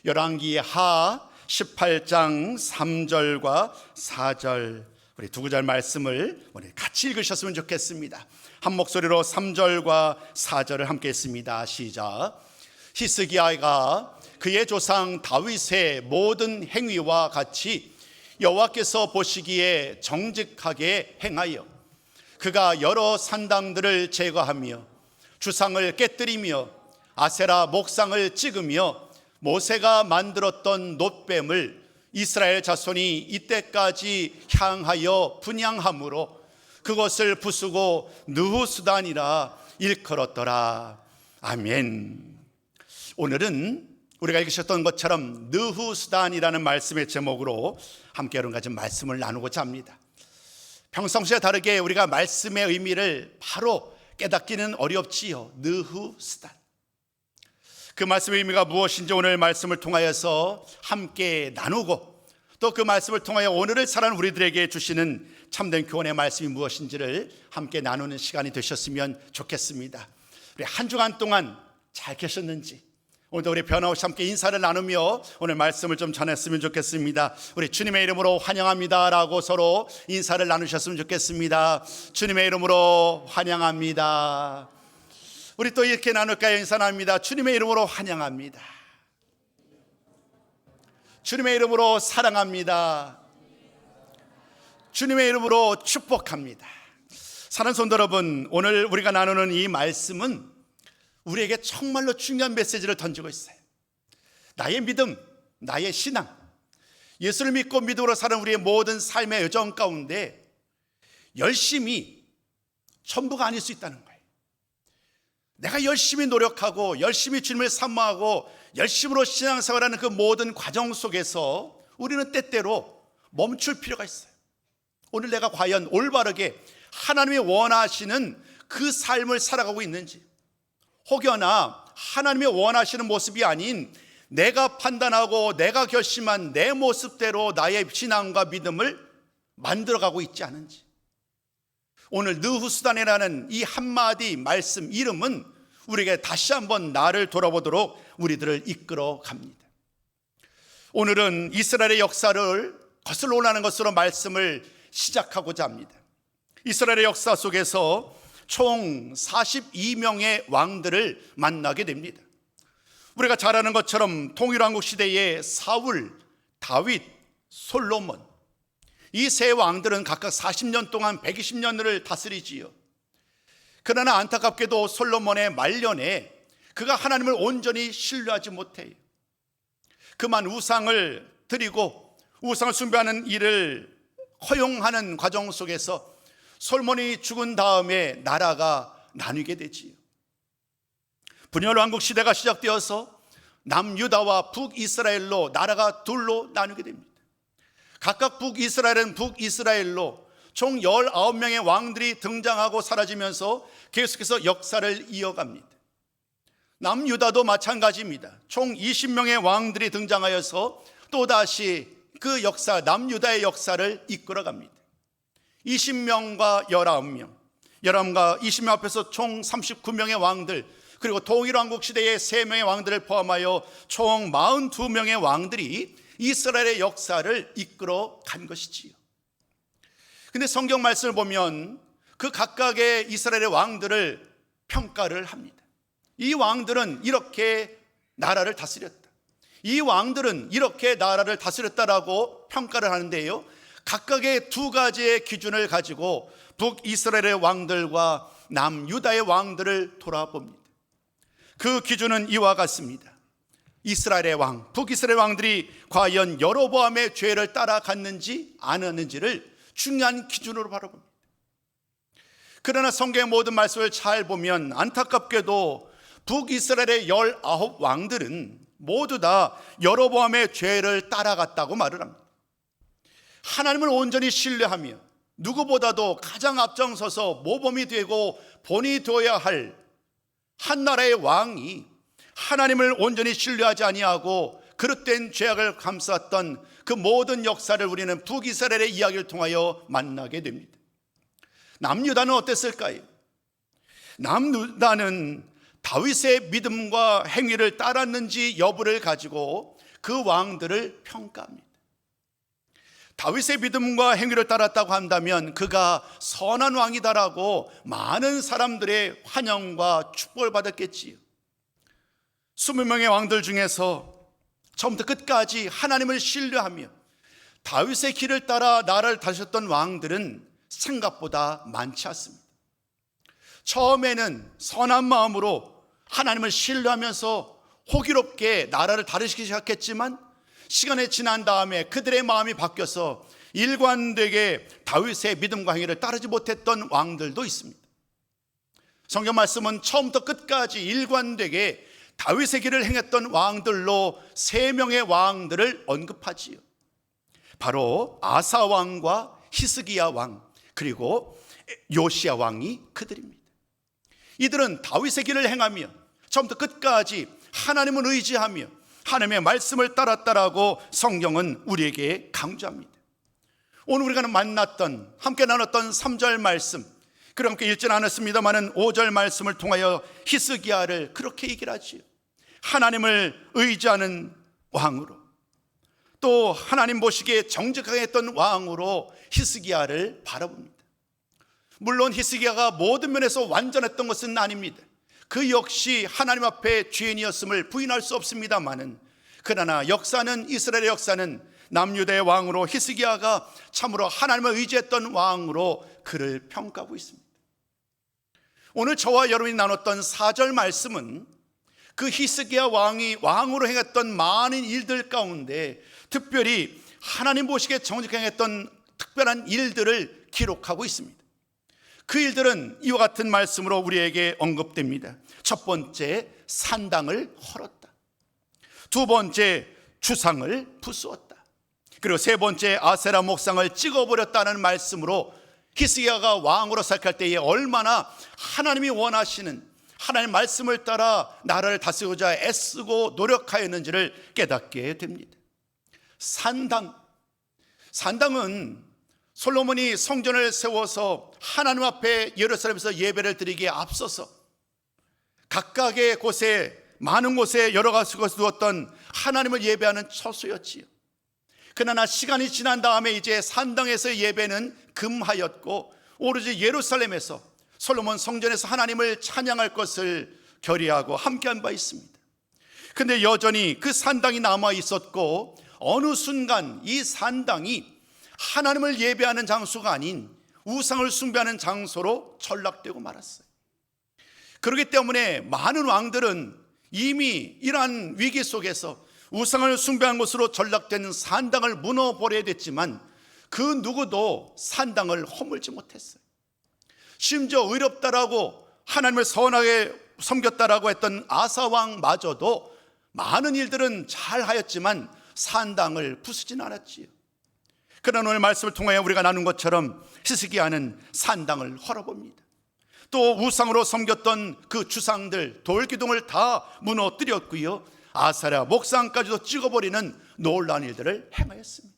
열왕기하 18장 3절과 4절, 우리 두 구절 말씀을 같이 읽으셨으면 좋겠습니다. 한 목소리로 3절과 4절을 함께 했습니다. 시작. 히스기야가 그의 조상 다윗의 모든 행위와 같이 여호와께서 보시기에 정직하게 행하여 그가 여러 산당들을 제거하며 주상을 깨뜨리며 아세라 목상을 찍으며 모세가 만들었던 놋뱀을 이스라엘 자손이 이때까지 향하여 분향함으로 그것을 부수고 느후수단이라 일컬었더라. 아멘. 오늘은 우리가 읽으셨던 것처럼 느후수단이라는 말씀의 제목으로 함께 여러분 가진 말씀을 나누고자 합니다. 평상시와 다르게 우리가 말씀의 의미를 바로 깨닫기는 어렵지요. 느후수단, 그 말씀의 의미가 무엇인지 오늘 말씀을 통하여서 함께 나누고, 또 그 말씀을 통하여 오늘을 살아가는 우리들에게 주시는 참된 교훈의 말씀이 무엇인지를 함께 나누는 시간이 되셨으면 좋겠습니다. 우리 한 주간 동안 잘 계셨는지, 오늘도 우리 변함없이 함께 인사를 나누며 오늘 말씀을 좀 전했으면 좋겠습니다. 우리 주님의 이름으로 환영합니다 라고 서로 인사를 나누셨으면 좋겠습니다. 주님의 이름으로 환영합니다. 우리 또 이렇게 나눌까요? 인사 나눕니다. 주님의 이름으로 환영합니다. 주님의 이름으로 사랑합니다. 주님의 이름으로 축복합니다. 사랑하는 성도 여러분, 오늘 우리가 나누는 이 말씀은 우리에게 정말로 중요한 메시지를 던지고 있어요. 나의 믿음, 나의 신앙, 예수를 믿고 믿음으로 사는 우리의 모든 삶의 여정 가운데 열심히 전부가 아닐 수 있다는 거예요. 내가 열심히 노력하고 열심히 주님을 사모하고 열심으로 신앙생활하는 그 모든 과정 속에서 우리는 때때로 멈출 필요가 있어요. 오늘 내가 과연 올바르게 하나님이 원하시는 그 삶을 살아가고 있는지, 혹여나 하나님이 원하시는 모습이 아닌 내가 판단하고 내가 결심한 내 모습대로 나의 신앙과 믿음을 만들어가고 있지 않은지, 오늘 느후수단이라는 이 한마디 말씀 이름은 우리에게 다시 한번 나를 돌아보도록 우리들을 이끌어 갑니다. 오늘은 이스라엘의 역사를 거슬러 올라가는 것으로 말씀을 시작하고자 합니다. 이스라엘의 역사 속에서 총 42명의 왕들을 만나게 됩니다. 우리가 잘 아는 것처럼 통일왕국 시대에 사울, 다윗, 솔로몬, 이 세 왕들은 각각 40년 동안 120년을 다스리지요. 그러나 안타깝게도 솔로몬의 말년에 그가 하나님을 온전히 신뢰하지 못해요. 그만 우상을 드리고 우상을 숭배하는 일을 허용하는 과정 속에서 솔로몬이 죽은 다음에 나라가 나뉘게 되지요. 분열왕국 시대가 시작되어서 남유다와 북이스라엘로 나라가 둘로 나누게 됩니다. 각각 북이스라엘은 북이스라엘로 총 19명의 왕들이 등장하고 사라지면서 계속해서 역사를 이어갑니다. 남유다도 마찬가지입니다. 총 20명의 왕들이 등장하여서 또다시 그 역사, 남유다의 역사를 이끌어갑니다. 20명과 19명, 19명과 20명 앞에서 총 39명의 왕들, 그리고 통일왕국 시대의 3명의 왕들을 포함하여 총 42명의 왕들이 이스라엘의 역사를 이끌어 간 것이지요. 근데 성경 말씀을 보면 그 각각의 이스라엘의 왕들을 평가를 합니다. 이 왕들은 이렇게 나라를 다스렸다, 이 왕들은 이렇게 나라를 다스렸다라고 평가를 하는데요, 각각의 두 가지의 기준을 가지고 북이스라엘의 왕들과 남유다의 왕들을 돌아봅니다. 그 기준은 이와 같습니다. 이스라엘의 왕, 북이스라엘 왕들이 과연 여로보암의 죄를 따라갔는지 안 했는지를 중요한 기준으로 바라봅니다. 그러나 성경의 모든 말씀을 잘 보면 안타깝게도 북이스라엘의 19왕들은 모두 다 여로보암의 죄를 따라갔다고 말을 합니다. 하나님을 온전히 신뢰하며 누구보다도 가장 앞장서서 모범이 되고 본이 되어야 할 한 나라의 왕이 하나님을 온전히 신뢰하지 아니하고 그릇된 죄악을 감쌌던 그 모든 역사를 우리는 북이스라엘의 이야기를 통하여 만나게 됩니다. 남유다는 어땠을까요? 남유다는 다윗의 믿음과 행위를 따랐는지 여부를 가지고 그 왕들을 평가합니다. 다윗의 믿음과 행위를 따랐다고 한다면 그가 선한 왕이다라고 많은 사람들의 환영과 축복을 받았겠지요. 20명의 왕들 중에서 처음부터 끝까지 하나님을 신뢰하며 다윗의 길을 따라 나라를 다스렸던 왕들은 생각보다 많지 않습니다. 처음에는 선한 마음으로 하나님을 신뢰하면서 호기롭게 나라를 다스리기 시작했지만 시간이 지난 다음에 그들의 마음이 바뀌어서 일관되게 다윗의 믿음과 행위를 따르지 못했던 왕들도 있습니다. 성경 말씀은 처음부터 끝까지 일관되게 다윗의 길을 행했던 왕들로 3명의 왕들을 언급하지요. 바로 아사 왕과 히스기야 왕, 그리고 요시야 왕이 그들입니다. 이들은 다윗의 길을 행하며 처음부터 끝까지 하나님을 의지하며 하나님의 말씀을 따랐다라고 성경은 우리에게 강조합니다. 오늘 우리가 만났던, 함께 나눴던 3절 말씀, 그럼 함께 읽지는 않았습니다만 5절 말씀을 통하여 히스기야를 그렇게 얘기를 하지요. 하나님을 의지하는 왕으로, 또 하나님 보시기에 정직하게 했던 왕으로 히스기야를 바라봅니다. 물론 히스기야가 모든 면에서 완전했던 것은 아닙니다. 그 역시 하나님 앞에 죄인이었음을 부인할 수 없습니다마는, 그러나 역사는, 이스라엘의 역사는 남유다의 왕으로 히스기야가 참으로 하나님을 의지했던 왕으로 그를 평가하고 있습니다. 오늘 저와 여러분이 나눴던 4절 말씀은 그 히스기야 왕이 왕으로 행했던 많은 일들 가운데 특별히 하나님 보시기에 정직하게 했던 특별한 일들을 기록하고 있습니다. 그 일들은 이와 같은 말씀으로 우리에게 언급됩니다. 첫 번째, 산당을 헐었다. 두 번째, 주상을 부수었다. 그리고 세 번째, 아세라 목상을 찍어버렸다는 말씀으로 히스기야가 왕으로 살할 때에 얼마나 하나님이 원하시는 하나님의 말씀을 따라 나라를 다스리고자 애쓰고 노력하였는지를 깨닫게 됩니다. 산당은 솔로몬이 성전을 세워서 하나님 앞에 예루살렘에서 예배를 드리기에 앞서서 각각의 곳에, 많은 곳에 여러 가지 곳에 두었던 하나님을 예배하는 처소였지요. 그러나 시간이 지난 다음에 이제 산당에서의 예배는 금하였고 오로지 예루살렘에서 솔로몬 성전에서 하나님을 찬양할 것을 결의하고 함께한 바 있습니다. 그런데 여전히 그 산당이 남아 있었고 어느 순간 이 산당이 하나님을 예배하는 장소가 아닌 우상을 숭배하는 장소로 전락되고 말았어요. 그렇기 때문에 많은 왕들은 이미 이러한 위기 속에서 우상을 숭배한 곳으로 전락된 산당을 무너버려야 됐지만 그 누구도 산당을 허물지 못했어요. 심지어 의롭다라고 하나님을 선하게 섬겼다라고 했던 아사 왕마저도 많은 일들은 잘 하였지만 산당을 부수진 않았지요. 그러나 오늘 말씀을 통하여 우리가 나눈 것처럼 히스기야는 산당을 헐어봅니다. 또 우상으로 섬겼던 그 주상들, 돌기둥을 다 무너뜨렸고요, 아사랴 목상까지도 찍어버리는 놀라운 일들을 행하였습니다.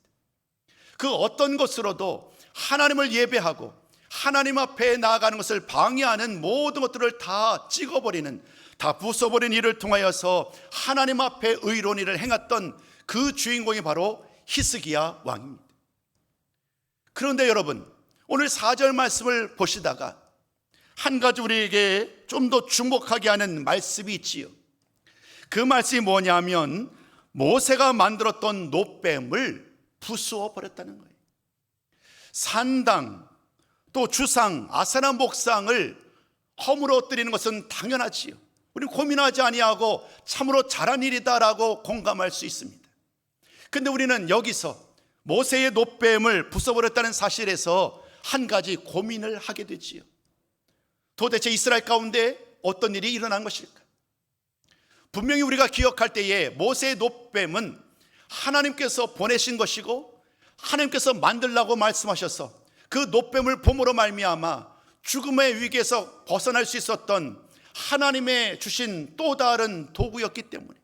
그 어떤 것으로도 하나님을 예배하고 하나님 앞에 나아가는 것을 방해하는 모든 것들을 다 찍어버리는, 다 부숴버린 일을 통하여서 하나님 앞에 의로운 일을 행했던 그 주인공이 바로 히스기야 왕입니다. 그런데 여러분, 오늘 4절 말씀을 보시다가 한 가지 우리에게 좀 더 주목하게 하는 말씀이 있지요. 그 말씀이 뭐냐면 모세가 만들었던 놋뱀을 부수어 버렸다는 거예요. 산당, 또 주상, 아세라 목상을 허물어뜨리는 것은 당연하지요. 우리는 고민하지 아니하고 참으로 잘한 일이다라고 공감할 수 있습니다. 그런데 우리는 여기서 모세의 놋뱀을 부숴버렸다는 사실에서 한 가지 고민을 하게 되지요. 도대체 이스라엘 가운데 어떤 일이 일어난 것일까? 분명히 우리가 기억할 때에 모세의 놋뱀은 하나님께서 보내신 것이고 하나님께서 만들라고 말씀하셔서 그 놋뱀을 봄으로 말미암아 죽음의 위기에서 벗어날 수 있었던 하나님의 주신 또 다른 도구였기 때문에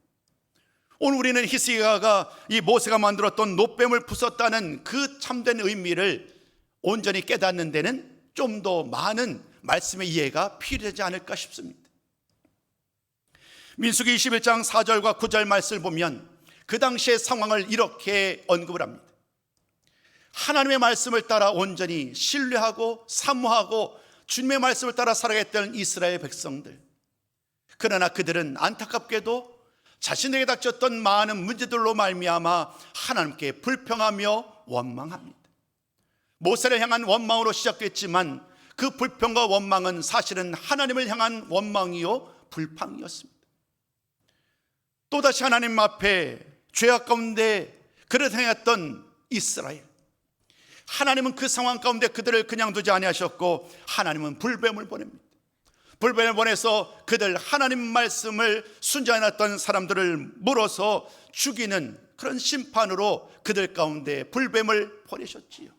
오늘 우리는 히스기야가 이 모세가 만들었던 놋뱀을 부쉈다는 그 참된 의미를 온전히 깨닫는 데는 좀 더 많은 말씀의 이해가 필요하지 않을까 싶습니다. 민수기 21장 4절과 9절 말씀을 보면 그 당시의 상황을 이렇게 언급을 합니다. 하나님의 말씀을 따라 온전히 신뢰하고 사모하고 주님의 말씀을 따라 살아갔던 이스라엘 백성들, 그러나 그들은 안타깝게도 자신에게 닥쳤던 많은 문제들로 말미암아 하나님께 불평하며 원망합니다. 모세를 향한 원망으로 시작됐지만 그 불평과 원망은 사실은 하나님을 향한 원망이요 불평이었습니다. 또다시 하나님 앞에 죄악 가운데 그를 행했던 이스라엘, 하나님은 그 상황 가운데 그들을 그냥 두지 아니하셨고 하나님은 불뱀을 보냅니다. 불뱀을 보내서 그들 하나님 말씀을 순종해놨던 사람들을 물어서 죽이는 그런 심판으로 그들 가운데 불뱀을 보내셨지요.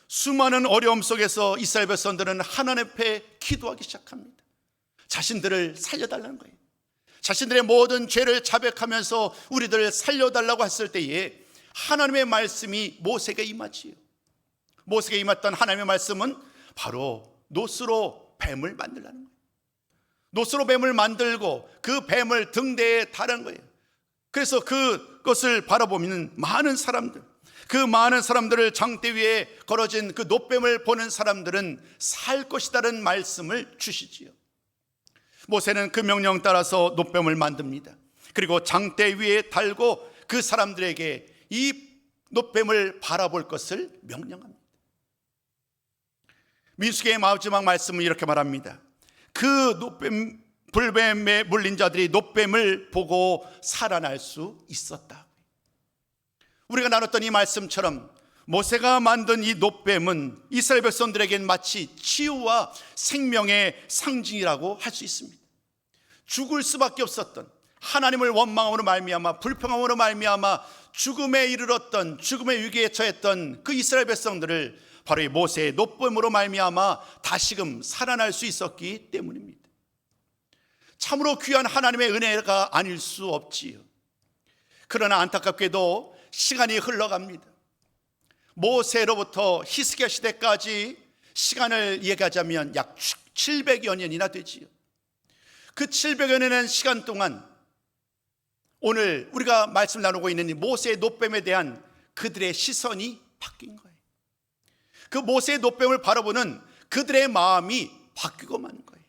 수많은 어려움 속에서 이스라엘 백성들은 하나님 앞에 기도하기 시작합니다. 자신들을 살려달라는 거예요. 자신들의 모든 죄를 자백하면서 우리들을 살려달라고 했을 때에 하나님의 말씀이 모세에게 임하지요. 모세에게 임했던 하나님의 말씀은 바로 놋으로 뱀을 만들라는 거예요. 놋으로 뱀을 만들고 그 뱀을 등대에 다른 거예요. 그래서 그것을 바라보면 많은 사람들, 그 많은 사람들을 장대 위에 걸어진 그 놋뱀을 보는 사람들은 살 것이다라는 말씀을 주시지요. 모세는 그 명령 따라서 놋뱀을 만듭니다. 그리고 장대 위에 달고 그 사람들에게 이 놋뱀을 바라볼 것을 명령합니다. 민수기의 마지막 말씀은 이렇게 말합니다. 그 불뱀에 물린 자들이 놋뱀을 보고 살아날 수 있었다. 우리가 나눴던 이 말씀처럼 모세가 만든 이 놋뱀은 이스라엘 백성들에겐 마치 치유와 생명의 상징이라고 할 수 있습니다. 죽을 수밖에 없었던, 하나님을 원망함으로 말미암아 불평함으로 말미암아 죽음에 이르렀던, 죽음의 위기에 처했던 그 이스라엘 백성들을 바로 이 모세의 놋뱀으로 말미암아 다시금 살아날 수 있었기 때문입니다. 참으로 귀한 하나님의 은혜가 아닐 수 없지요. 그러나 안타깝게도 시간이 흘러갑니다. 모세로부터 히스기야 시대까지 시간을 얘기하자면 약 700여 년이나 되지요. 그 700여 년의 시간 동안 오늘 우리가 말씀 나누고 있는 이 모세의 놋뱀에 대한 그들의 시선이 바뀐 거예요. 그 모세의 놋뱀을 바라보는 그들의 마음이 바뀌고 마는 거예요.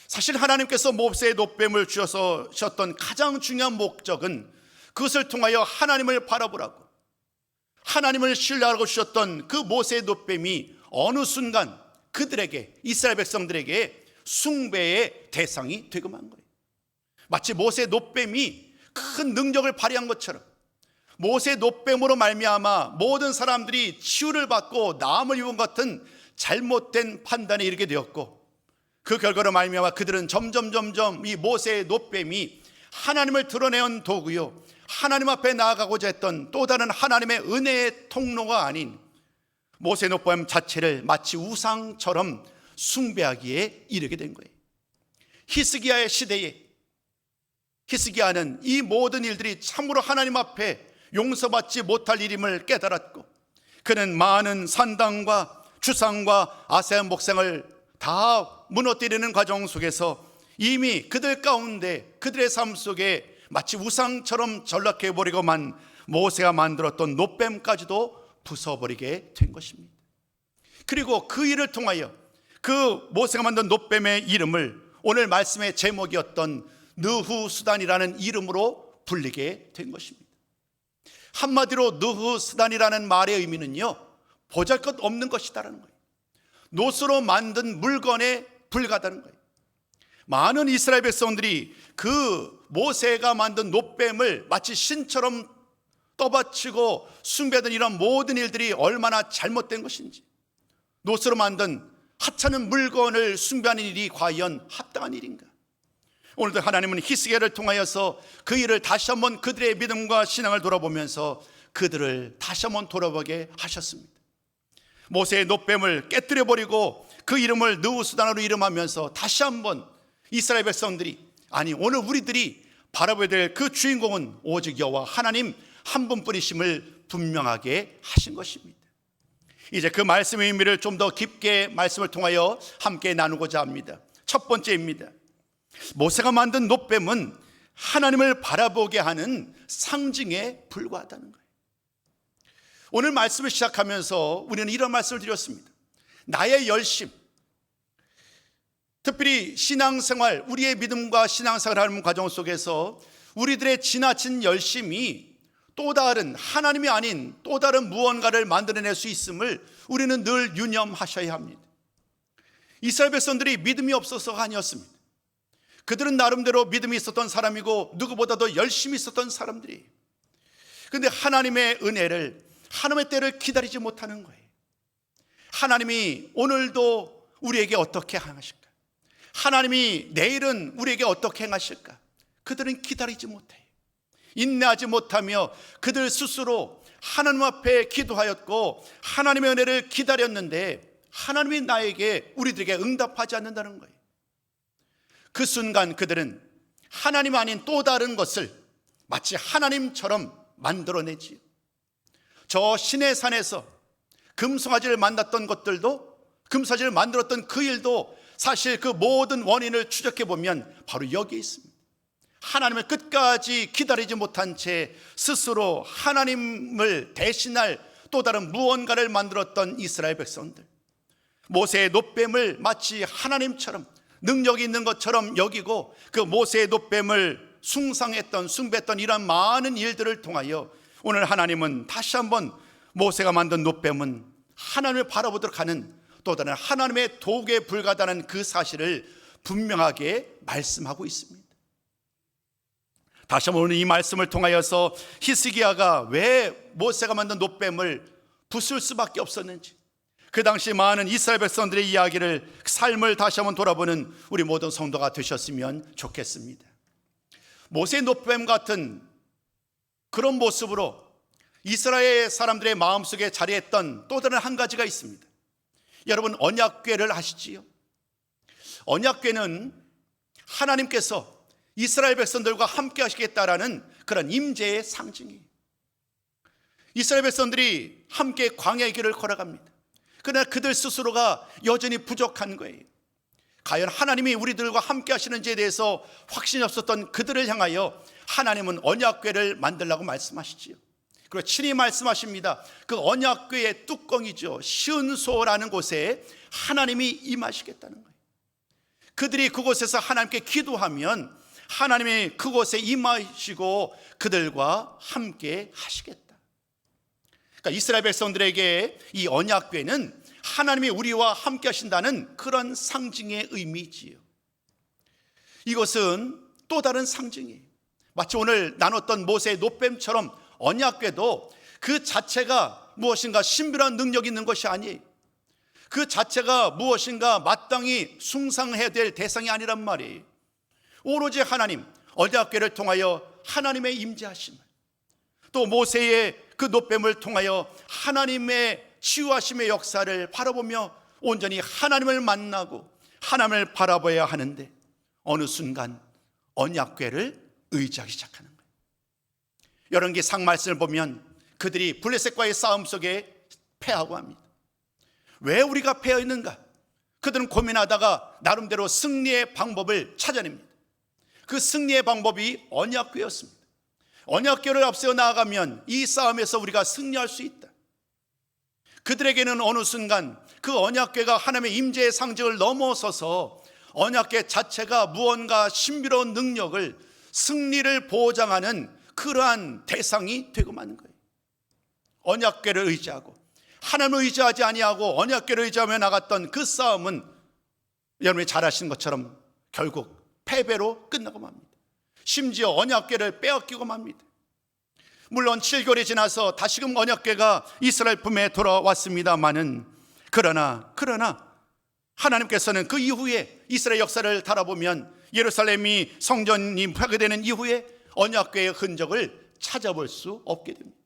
사실 하나님께서 모세의 놋뱀을 주셨던 가장 중요한 목적은 그것을 통하여 하나님을 바라보라고, 하나님을 신뢰하라고 주셨던 그 모세의 놋뱀이 어느 순간 그들에게, 이스라엘 백성들에게 숭배의 대상이 되고 만 거예요. 마치 모세의 놋뱀이 큰 능력을 발휘한 것처럼 모세의 놋뱀으로 말미암아 모든 사람들이 치유를 받고 나음을 입은 것 같은 잘못된 판단에 이르게 되었고, 그 결과로 말미암아 그들은 점점 이 모세의 놋뱀이 하나님을 드러내는 도구요, 하나님 앞에 나아가고자 했던 또 다른 하나님의 은혜의 통로가 아닌 모세의 놋뱀 자체를 마치 우상처럼 숭배하기에 이르게 된 거예요. 히스기야의 시대에 히스기야는 이 모든 일들이 참으로 하나님 앞에 용서받지 못할 일임을 깨달았고, 그는 많은 산당과 주상과 아세안 목상을 다 무너뜨리는 과정 속에서 이미 그들 가운데, 그들의 삶 속에 마치 우상처럼 전락해버리고만 모세가 만들었던 놋뱀까지도 부숴버리게 된 것입니다. 그리고 그 일을 통하여 그 모세가 만든 놋뱀의 이름을 오늘 말씀의 제목이었던 느후수단이라는 이름으로 불리게 된 것입니다. 한마디로 느후수단이라는 말의 의미는요, 보잘것없는 것이다라는 거예요. 놋으로 만든 물건에 불과하다는 거예요. 많은 이스라엘 백성들이 그 모세가 만든 놋뱀을 마치 신처럼 떠받치고 숭배하던 이런 모든 일들이 얼마나 잘못된 것인지, 놋으로 만든 하찮은 물건을 숭배하는 일이 과연 합당한 일인가? 오늘도 하나님은 히스기야를 통하여서 그 일을 다시 한번 그들의 믿음과 신앙을 돌아보면서 그들을 다시 한번 돌아보게 하셨습니다. 모세의 놋뱀을 깨뜨려버리고 그 이름을 느후수단으로 이름하면서 다시 한번 이스라엘 백성들이, 아니 오늘 우리들이 바라봐야 될 그 주인공은 오직 여호와 하나님 한 분뿐이심을 분명하게 하신 것입니다. 이제 그 말씀의 의미를 좀 더 깊게 말씀을 통하여 함께 나누고자 합니다. 첫 번째입니다. 모세가 만든 놋뱀은 하나님을 바라보게 하는 상징에 불과하다는 거예요. 오늘 말씀을 시작하면서 우리는 이런 말씀을 드렸습니다. 나의 열심, 특별히 신앙생활, 우리의 믿음과 신앙생활하는 과정 속에서 우리들의 지나친 열심이 또 다른 하나님이 아닌 또 다른 무언가를 만들어낼 수 있음을 우리는 늘 유념하셔야 합니다. 이스라엘 백성들이 믿음이 없어서가 아니었습니다. 그들은 나름대로 믿음이 있었던 사람이고 누구보다도 열심히 있었던 사람들이에요. 그런데 하나님의 은혜를, 하나님의 때를 기다리지 못하는 거예요. 하나님이 오늘도 우리에게 어떻게 행하실까? 하나님이 내일은 우리에게 어떻게 행하실까? 그들은 기다리지 못해요. 인내하지 못하며 그들 스스로 하나님 앞에 기도하였고 하나님의 은혜를 기다렸는데 하나님이 나에게, 우리들에게 응답하지 않는다는 거예요. 그 순간 그들은 하나님 아닌 또 다른 것을 마치 하나님처럼 만들어내지요. 저 신의 산에서 금송아지를 만났던 것들도, 금송아지를 만들었던 그 일도 사실 그 모든 원인을 추적해 보면 바로 여기에 있습니다. 하나님을 끝까지 기다리지 못한 채 스스로 하나님을 대신할 또 다른 무언가를 만들었던 이스라엘 백성들, 모세의 놋뱀을 마치 하나님처럼 능력이 있는 것처럼 여기고 그 모세의 놋뱀을 숭배했던 이런 많은 일들을 통하여 오늘 하나님은 다시 한번 모세가 만든 놋뱀은 하나님을 바라보도록 하는 또 다른 하나님의 도구에 불과하다는 그 사실을 분명하게 말씀하고 있습니다. 다시 한번 오늘 이 말씀을 통하여서 히스기야가 왜 모세가 만든 놋뱀을 부술 수밖에 없었는지, 그 당시 많은 이스라엘 백성들의 이야기를, 삶을 다시 한번 돌아보는 우리 모든 성도가 되셨으면 좋겠습니다. 모세의 놋뱀 같은 그런 모습으로 이스라엘 사람들의 마음속에 자리했던 또 다른 한 가지가 있습니다. 여러분, 언약궤를 아시지요? 언약궤는 하나님께서 이스라엘 백성들과 함께 하시겠다라는 그런 임재의 상징이에요. 이스라엘 백성들이 함께 광야의 길을 걸어갑니다. 그러나 그들 스스로가 여전히 부족한 거예요. 과연 하나님이 우리들과 함께 하시는지에 대해서 확신이 없었던 그들을 향하여 하나님은 언약궤를 만들라고 말씀하시지요. 그리고 친히 말씀하십니다. 그 언약궤의 뚜껑이죠, 시은소라는 곳에 하나님이 임하시겠다는 거예요. 그들이 그곳에서 하나님께 기도하면 하나님이 그곳에 임하시고 그들과 함께 하시겠다. 그러니까 이스라엘 백성들에게 이 언약궤는 하나님이 우리와 함께 하신다는 그런 상징의 의미지요. 이것은 또 다른 상징이에요. 마치 오늘 나눴던 모세의 놋뱀처럼 언약궤도 그 자체가 무엇인가 신비한 능력이 있는 것이 아니에요. 그 자체가 무엇인가 마땅히 숭상해야 될 대상이 아니란 말이에요. 오로지 하나님, 언약궤를 통하여 하나님의 임재하심을, 또 모세의 그 놋뱀을 통하여 하나님의 치유하심의 역사를 바라보며 온전히 하나님을 만나고 하나님을 바라봐야 하는데 어느 순간 언약궤를 의지하기 시작하는 거예요. 열왕기상 말씀을 보면 그들이 블레셋과의 싸움 속에 패하고 합니다. 왜 우리가 패했는가? 그들은 고민하다가 나름대로 승리의 방법을 찾아냅니다. 그 승리의 방법이 언약궤였습니다. 언약궤를 앞세워 나아가면 이 싸움에서 우리가 승리할 수 있다. 그들에게는 어느 순간 그 언약궤가 하나님의 임재의 상징을 넘어서서 언약궤 자체가 무언가 신비로운 능력을, 승리를 보장하는 그러한 대상이 되고 마는 거예요. 언약궤를 의지하고 하나님을 의지하지 아니하고 언약궤를 의지하며 나갔던 그 싸움은 여러분이 잘 아시는 것처럼 결국 패배로 끝나고 맙니다. 심지어 언약궤를 빼앗기고 맙니다. 물론 7개월이 지나서 다시금 언약궤가 이스라엘 품에 돌아왔습니다마는 그러나 하나님께서는 그 이후에 이스라엘 역사를 달아보면 예루살렘이 성전이 파괴되는 이후에 언약궤의 흔적을 찾아볼 수 없게 됩니다.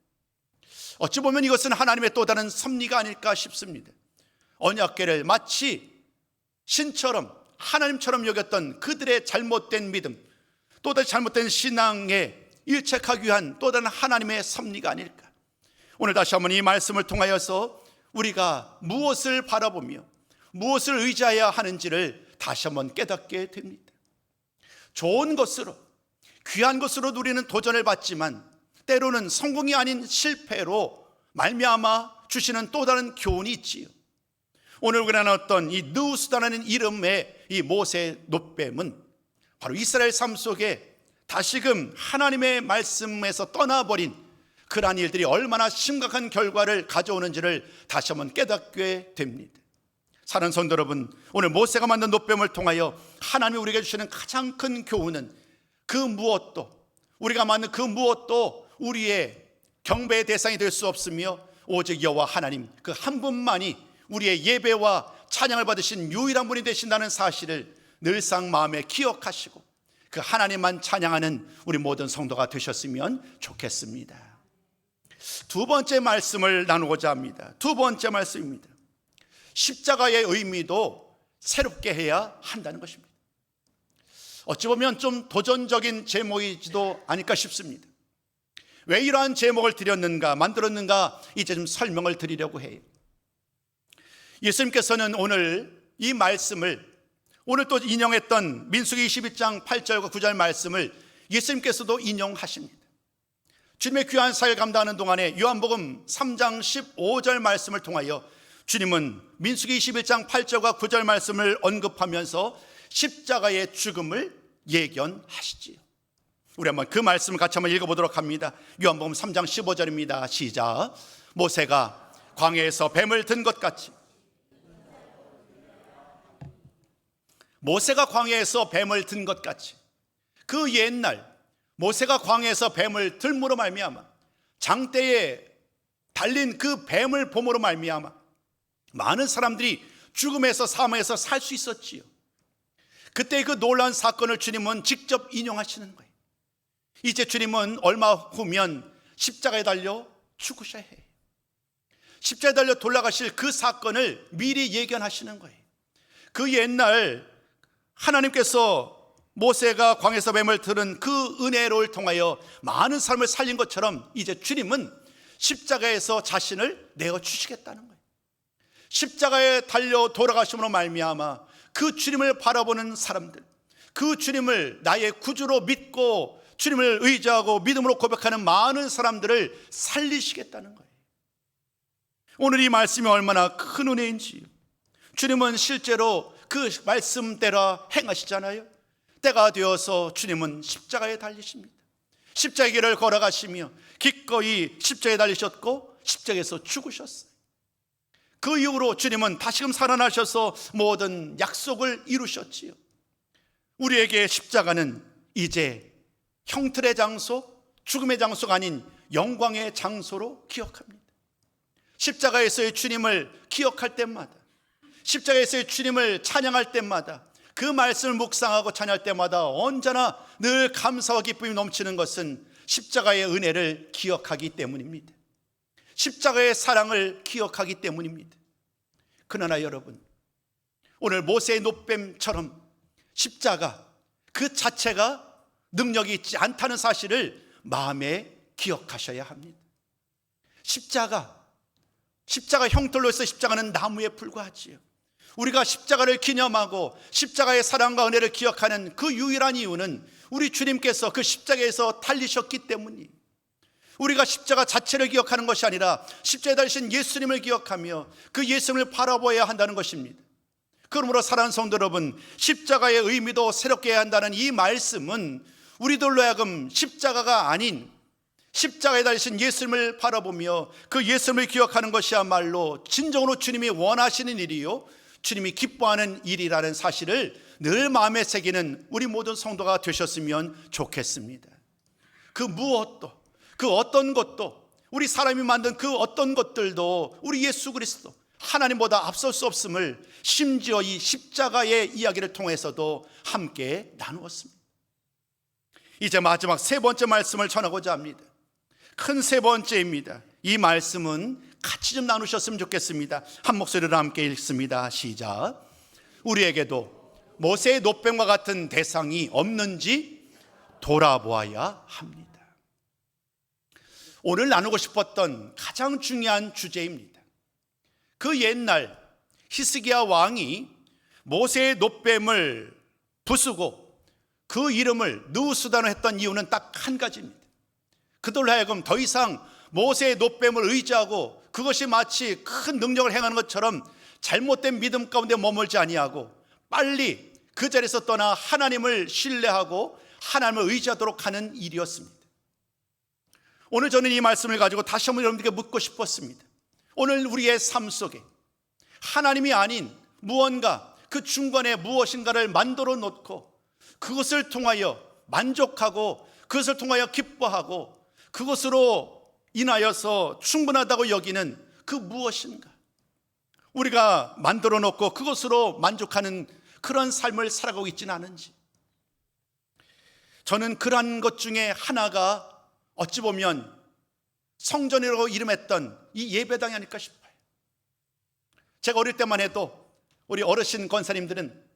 어찌 보면 이것은 하나님의 또 다른 섭리가 아닐까 싶습니다. 언약궤를 마치 신처럼, 하나님처럼 여겼던 그들의 잘못된 믿음, 또 다른 잘못된 신앙에 일책하기 위한 또 다른 하나님의 섭리가 아닐까. 오늘 다시 한번 이 말씀을 통하여서 우리가 무엇을 바라보며 무엇을 의지해야 하는지를 다시 한번 깨닫게 됩니다. 좋은 것으로, 귀한 것으로 누리는 도전을 받지만 때로는 성공이 아닌 실패로 말미암아 주시는 또 다른 교훈이 있지요. 오늘 우리가 나눴던 이 느우스다라는 이름의 이 모세 놋뱀은 바로 이스라엘 삶 속에 다시금 하나님의 말씀에서 떠나버린 그러한 일들이 얼마나 심각한 결과를 가져오는지를 다시 한번 깨닫게 됩니다. 사랑하는 성도 여러분, 오늘 모세가 만든 놋뱀을 통하여 하나님이 우리에게 주시는 가장 큰 교훈은 그 무엇도, 우리가 만든 그 무엇도 우리의 경배의 대상이 될 수 없으며 오직 여호와 하나님 그 한 분만이 우리의 예배와 찬양을 받으신 유일한 분이 되신다는 사실을 늘상 마음에 기억하시고 그 하나님만 찬양하는 우리 모든 성도가 되셨으면 좋겠습니다. 두 번째 말씀을 나누고자 합니다. 두 번째 말씀입니다. 십자가의 의미도 새롭게 해야 한다는 것입니다. 어찌 보면 좀 도전적인 제목이지도 않을까 싶습니다. 왜 이러한 제목을 드렸는가, 만들었는가, 이제 좀 설명을 드리려고 해요. 예수님께서는 오늘 이 말씀을, 오늘 또 인용했던 민수기 21장 8절과 9절 말씀을 예수님께서도 인용하십니다. 주님의 귀한 사역을 감당하는 동안에 요한복음 3장 15절 말씀을 통하여 주님은 민수기 21장 8절과 9절 말씀을 언급하면서 십자가의 죽음을 예견하시지요. 우리 한번 그 말씀을 같이 한번 읽어보도록 합니다. 요한복음 3장 15절입니다. 시작. 모세가 광야에서 뱀을 든 것 같이, 모세가 광야에서 뱀을 든 것 같이, 그 옛날 모세가 광야에서 뱀을 들므로 말미암아 장대에 달린 그 뱀을 봄으로 말미암아 많은 사람들이 죽음에서 사망에서 살 수 있었지요. 그때 그 놀라운 사건을 주님은 직접 인용하시는 거예요. 이제 주님은 얼마 후면 십자가에 달려 죽으셔야 해요. 십자가에 달려 돌아가실 그 사건을 미리 예견하시는 거예요. 그 옛날 하나님께서 모세가 광야에서 뱀을 들은 그 은혜를 통하여 많은 사람을 살린 것처럼 이제 주님은 십자가에서 자신을 내어주시겠다는 거예요. 십자가에 달려 돌아가심으로 말미암아 그 주님을 바라보는 사람들, 그 주님을 나의 구주로 믿고 주님을 의지하고 믿음으로 고백하는 많은 사람들을 살리시겠다는 거예요. 오늘 이 말씀이 얼마나 큰 은혜인지, 주님은 실제로 그 말씀대로 행하시잖아요. 때가 되어서 주님은 십자가에 달리십니다. 십자가의 길을 걸어가시며 기꺼이 십자가에 달리셨고 십자가에서 죽으셨어요. 그 이후로 주님은 다시금 살아나셔서 모든 약속을 이루셨지요. 우리에게 십자가는 이제 형틀의 장소, 죽음의 장소가 아닌 영광의 장소로 기억합니다. 십자가에서의 주님을 기억할 때마다, 십자가에서의 주님을 찬양할 때마다, 그 말씀을 묵상하고 찬양할 때마다 언제나 늘 감사와 기쁨이 넘치는 것은 십자가의 은혜를 기억하기 때문입니다. 십자가의 사랑을 기억하기 때문입니다. 그러나 여러분, 오늘 모세의 놋뱀처럼 십자가 그 자체가 능력이 있지 않다는 사실을 마음에 기억하셔야 합니다. 십자가 형틀로서 십자가는 나무에 불과하지요. 우리가 십자가를 기념하고 십자가의 사랑과 은혜를 기억하는 그 유일한 이유는 우리 주님께서 그 십자가에서 달리셨기 때문이에요. 우리가 십자가 자체를 기억하는 것이 아니라 십자가에 달리신 예수님을 기억하며 그 예수님을 바라보아야 한다는 것입니다. 그러므로 사랑하는 성도 여러분, 십자가의 의미도 새롭게 해야 한다는 이 말씀은 우리들로 하여금 십자가가 아닌 십자가에 달리신 예수님을 바라보며 그 예수님을 기억하는 것이야말로 진정으로 주님이 원하시는 일이요, 주님이 기뻐하는 일이라는 사실을 늘 마음에 새기는 우리 모든 성도가 되셨으면 좋겠습니다. 그 무엇도, 그 어떤 것도, 우리 사람이 만든 그 어떤 것들도 우리 예수 그리스도 하나님보다 앞설 수 없음을 심지어 이 십자가의 이야기를 통해서도 함께 나누었습니다. 이제 마지막 세 번째 말씀을 전하고자 합니다. 큰 세 번째입니다. 이 말씀은 같이 좀 나누셨으면 좋겠습니다. 한 목소리로 함께 읽습니다. 시작. 우리에게도 모세의 놋뱀과 같은 대상이 없는지 돌아보아야 합니다. 오늘 나누고 싶었던 가장 중요한 주제입니다. 그 옛날 히스기야 왕이 모세의 놋뱀을 부수고 그 이름을 느우스다노 했던 이유는 딱 한 가지입니다. 그들로 하여금 더 이상 모세의 노뱀을 의지하고 그것이 마치 큰 능력을 행하는 것처럼 잘못된 믿음 가운데 머물지 아니하고 빨리 그 자리에서 떠나 하나님을 신뢰하고 하나님을 의지하도록 하는 일이었습니다. 오늘 저는 이 말씀을 가지고 다시 한번 여러분들께 묻고 싶었습니다. 오늘 우리의 삶 속에 하나님이 아닌 무언가 그 중간에 무엇인가를 만들어 놓고 그것을 통하여 만족하고 그것을 통하여 기뻐하고 그것으로 인하여서 충분하다고 여기는 그 무엇인가, 우리가 만들어 놓고 그것으로 만족하는 그런 삶을 살아가고 있지는 않은지, 저는 그러한 것 중에 하나가 어찌 보면 성전이라고 이름했던 이 예배당이 아닐까 싶어요. 제가 어릴 때만 해도 우리 어르신 권사님들은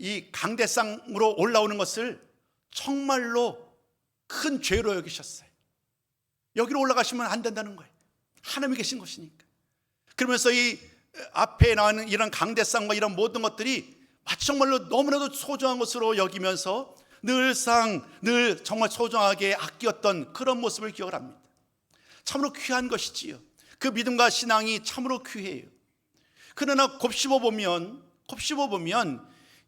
이 강대상으로 올라오는 것을 정말로 큰 죄로 여기셨어요. 여기로 올라가시면 안 된다는 거예요. 하나님이 계신 것이니까. 그러면서 이 앞에 나오는 이런 강대상과 이런 모든 것들이 마치 정말로 너무나도 소중한 것으로 여기면서 늘 정말 소중하게 아꼈던 그런 모습을 기억을 합니다. 참으로 귀한 것이지요. 그 믿음과 신앙이 참으로 귀해요. 그러나 곱씹어 보면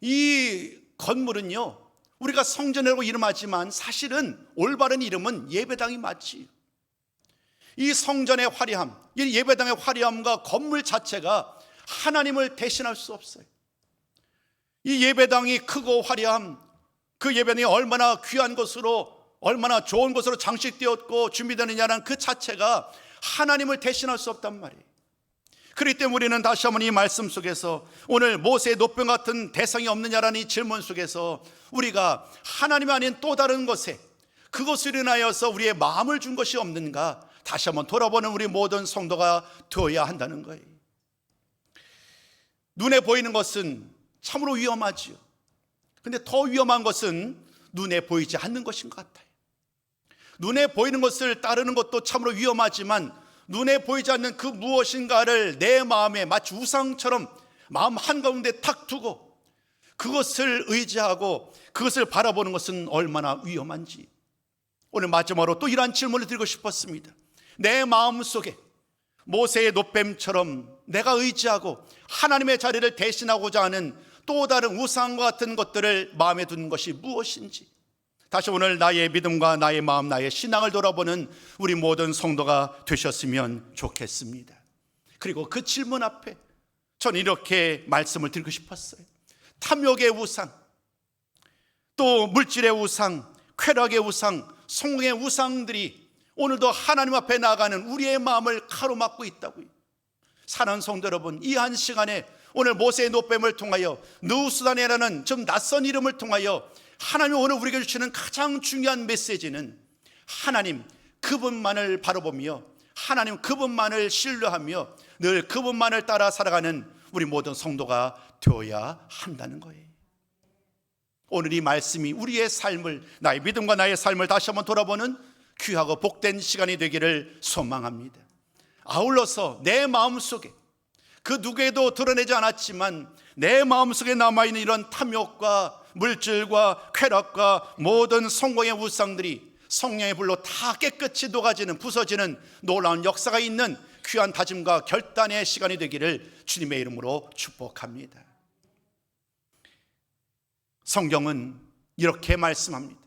이 건물은요, 우리가 성전이라고 이름하지만 사실은 올바른 이름은 예배당이 맞지요. 이 성전의 화려함, 이 예배당의 화려함과 건물 자체가 하나님을 대신할 수 없어요. 이 예배당이 크고 화려함, 그 예배당이 얼마나 귀한 것으로, 얼마나 좋은 것으로 장식되었고 준비되느냐는 그 자체가 하나님을 대신할 수 없단 말이에요. 그렇기 때문에 우리는 다시 한번 이 말씀 속에서 오늘 모세의 노뱀 같은 대상이 없느냐라는 이 질문 속에서 우리가 하나님이 아닌 또 다른 것에 그것을 인하여서 우리의 마음을 준 것이 없는가 다시 한번 돌아보는 우리 모든 성도가 되어야 한다는 거예요. 눈에 보이는 것은 참으로 위험하지요. 근데 더 위험한 것은 눈에 보이지 않는 것인 것 같아요. 눈에 보이는 것을 따르는 것도 참으로 위험하지만 눈에 보이지 않는 그 무엇인가를 내 마음에 마치 우상처럼 마음 한가운데 탁 두고 그것을 의지하고 그것을 바라보는 것은 얼마나 위험한지, 오늘 마지막으로 또 이러한 질문을 드리고 싶었습니다. 내 마음 속에 모세의 노뱀처럼 내가 의지하고 하나님의 자리를 대신하고자 하는 또 다른 우상과 같은 것들을 마음에 두는 것이 무엇인지, 다시 오늘 나의 믿음과 나의 마음, 나의 신앙을 돌아보는 우리 모든 성도가 되셨으면 좋겠습니다. 그리고 그 질문 앞에 저는 이렇게 말씀을 드리고 싶었어요. 탐욕의 우상, 또 물질의 우상, 쾌락의 우상, 성공의 우상들이 오늘도 하나님 앞에 나가는 우리의 마음을 가로막고 있다고요. 사랑하는 성도 여러분, 이 한 시간에 오늘 모세의 노뱀을 통하여 느우스다네라는 좀 낯선 이름을 통하여 하나님이 오늘 우리에게 주시는 가장 중요한 메시지는 하나님 그분만을 바라보며 하나님 그분만을 신뢰하며 늘 그분만을 따라 살아가는 우리 모든 성도가 되어야 한다는 거예요. 오늘 이 말씀이 우리의 삶을, 나의 믿음과 나의 삶을 다시 한번 돌아보는 귀하고 복된 시간이 되기를 소망합니다. 아울러서 내 마음속에 그 누구에도 드러내지 않았지만 내 마음속에 남아있는 이런 탐욕과 물질과 쾌락과 모든 성공의 우상들이 성령의 불로 다 깨끗이 녹아지는, 부서지는 놀라운 역사가 있는 귀한 다짐과 결단의 시간이 되기를 주님의 이름으로 축복합니다. 성경은 이렇게 말씀합니다.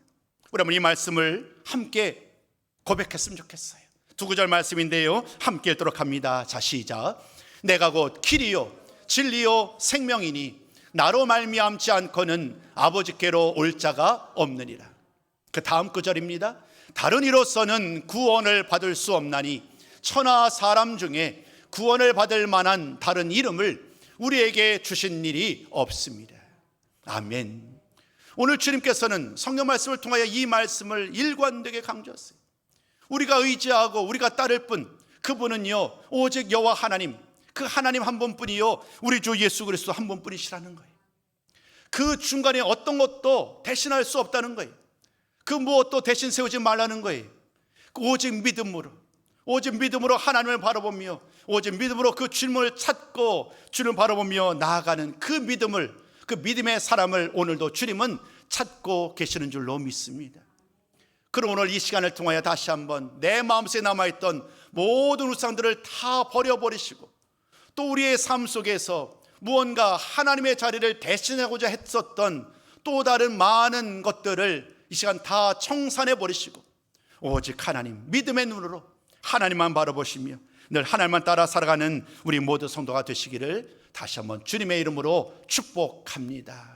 우리 한번 이 말씀을 함께 고백했으면 좋겠어요. 두 구절 말씀인데요, 함께 읽도록 합니다. 자, 시작. 내가 곧 길이요 진리요 생명이니 나로 말미암지 않고는 아버지께로 올 자가 없느니라. 그 다음 구절입니다. 다른 이로서는 구원을 받을 수 없나니 천하 사람 중에 구원을 받을 만한 다른 이름을 우리에게 주신 일이 없습니다. 아멘. 오늘 주님께서는 성경 말씀을 통하여 이 말씀을 일관되게 강조하세요. 우리가 의지하고 우리가 따를 분, 그분은요 오직 여호와 하나님, 그 하나님 한 분뿐이요 우리 주 예수 그리스도 한 분뿐이시라는 거예요. 그 중간에 어떤 것도 대신할 수 없다는 거예요. 그 무엇도 대신 세우지 말라는 거예요. 오직 믿음으로 하나님을 바라보며 오직 믿음으로 그 주님을 찾고 주님을 바라보며 나아가는 그 믿음의 사람을 오늘도 주님은 찾고 계시는 줄로 믿습니다. 그럼 오늘 이 시간을 통하여 다시 한번 내 마음속에 남아있던 모든 우상들을 다 버려버리시고 또 우리의 삶 속에서 무언가 하나님의 자리를 대신하고자 했었던 또 다른 많은 것들을 이 시간 다 청산해 버리시고 오직 하나님, 믿음의 눈으로 하나님만 바라보시며 늘 하나님만 따라 살아가는 우리 모두 성도가 되시기를 다시 한번 주님의 이름으로 축복합니다.